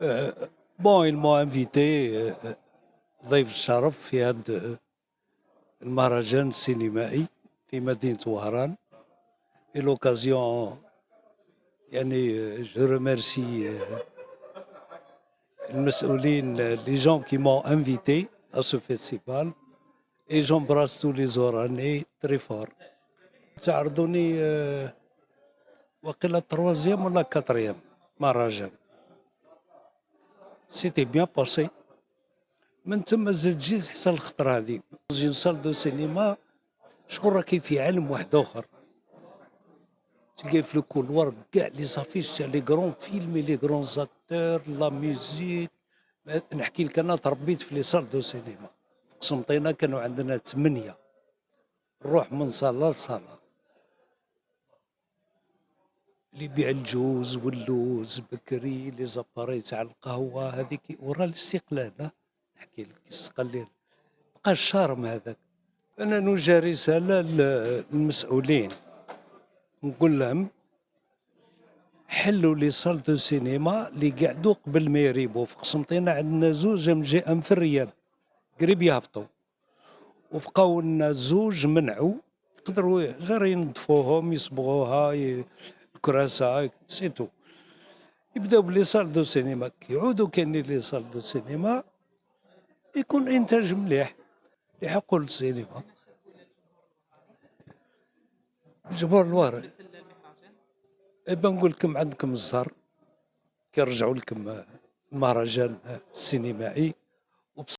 Bon, ils m'ont invité ضيف الشرف في هذا المهرجان السينمائي في مدينة وهران. Et l'occasion, يعني je remercie المسؤولين, les gens qui m'ont invité à ce festival et j'embrasse tous les Oranais très fort. تعرضوني وقيلا troisième ولا quatrième مهرجان. C'était bien passé. من تما زدت جيت حتى الخطرة هذه جي صال دو سينما، شكون راه كاين في عالم واحد آخر، تلقاي في لو كولوار كاع لي زافيش تاع لي كرون فيلم لي كرون زاكتور لا ميوزيك. نحكي لك أنا تربيت في لي صال دو سينما، قسنطينة كانوا عندنا 8 نروح من صالة لصالة، اللي يبيع الجوز واللوز بكري لي زاباري تاع القهوة هذيك ورا الاستقلال. نحكي لك استقلال بقى الشارم هذاك. أنا نوجه رسالة للمسؤولين نقول لهم حلوا لي صال دو سينما اللي قعدوا قبل ما يريبوا. في قسنطينة عندنا زوج مجيئة في الريال قريب يهبطوا، وبقاو لنا زوج منعوا يقدروا غير ينظفوهم يصبغوها الكراسة سيتو. يبداو بلي صال دو سينما، يعودوا كاينين لي صال دو سينما يكون إنتاج مليح يحقوا للسينما. الجمهور الوارد بنقول لكم عندكم الزهر كيرجعوا لكم المهرجان السينمائي